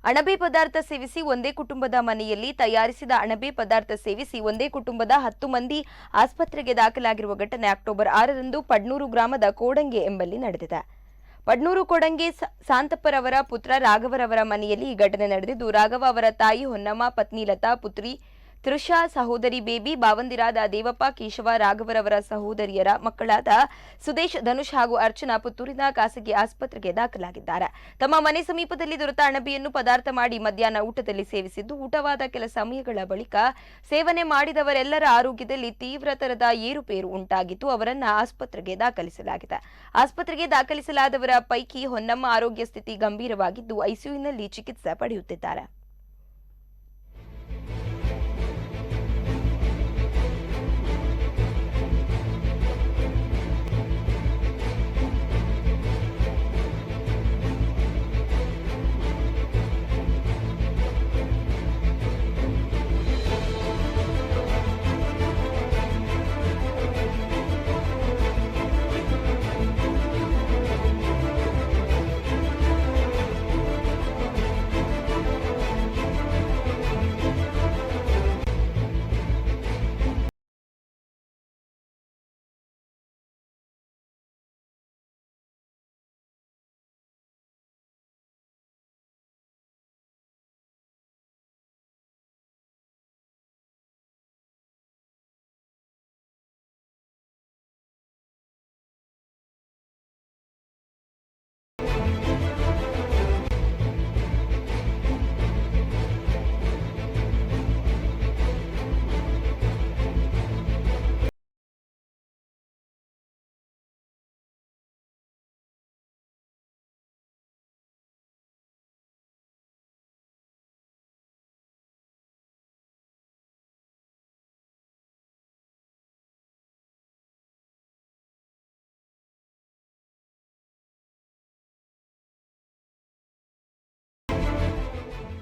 ಅಣಬೆ ಪದಾರ್ಥ ಸೇವಿಸಿ ಒಂದೇ ಕುಟುಂಬದ ಮನೆಯಲ್ಲಿ ತಯಾರಿಸಿದ ಅಣಬೆ ಪದಾರ್ಥ ಸೇವಿಸಿ ಒಂದೇ ಕುಟುಂಬದ 10 ಮಂದಿ ಆಸ್ಪತ್ರೆಗೆ ದಾಖಲಾಗಿರುವ ಘಟನೆ ಅಕ್ಟೋಬರ್ 6ರಂದು ಪಡ್ನೂರು ಗ್ರಾಮದ ಕೋಡಂಗೆ ಎಂಬಲ್ಲಿ ನಡೆದಿದೆ. ಪಡ್ನೂರು ಕೋಡಂಗೆ ಸಾಂತಪ್ಪರವರ ಪುತ್ರ ರಾಘವರವರ ಮನೆಯಲ್ಲಿ ಈ ಘಟನೆ ನಡೆದಿದ್ದು, ರಾಘವ ಅವರ ತಾಯಿ ಹೊನ್ನಮ್ಮ, ಪತ್ನಿ ಲತಾ, ಪುತ್ರಿ ತ್ರಿಷಾ, ಸಹೋದರಿ ಬೇಬಿ, ಭಾವಂದಿರಾದ ದೇವಪ್ಪ, ಕೇಶವ, ರಾಘವರವರ ಸಹೋದರಿಯರ ಮಕ್ಕಳಾದ ಸುದೇಶ್, ಧನುಷ್ ಹಾಗೂ ಅರ್ಚನಾ ಪುತ್ತೂರಿನ ಖಾಸಗಿ ಆಸ್ಪತ್ರೆಗೆ ದಾಖಲಾಗಿದ್ದಾರೆ. ತಮ್ಮ ಮನೆ ಸಮೀಪದಲ್ಲಿ ದೊರೆತ ಅಣಬೆಯನ್ನು ಪದಾರ್ಥ ಮಾಡಿ ಮಧ್ಯಾಹ್ನ ಊಟದಲ್ಲಿ ಸೇವಿಸಿದ್ದು, ಊಟವಾದ ಕೆಲ ಸಮಯಗಳ ಬಳಿಕ ಸೇವನೆ ಮಾಡಿದವರೆಲ್ಲರ ಆರೋಗ್ಯದಲ್ಲಿ ತೀವ್ರತರದ ಏರುಪೇರು ಉಂಟಾಗಿದ್ದು, ಅವರನ್ನ ಆಸ್ಪತ್ರೆಗೆ ದಾಖಲಿಸಲಾಗಿದೆ. ಆಸ್ಪತ್ರೆಗೆ ದಾಖಲಿಸಲಾದವರ ಪೈಕಿ ಹೊನ್ನಮ್ಮ ಆರೋಗ್ಯ ಸ್ಥಿತಿ ಗಂಭೀರವಾಗಿದ್ದು, ಐಸಿಯುನಲ್ಲಿ ಚಿಕಿತ್ಸೆ ಪಡೆಯುತ್ತಿದ್ದಾರೆ.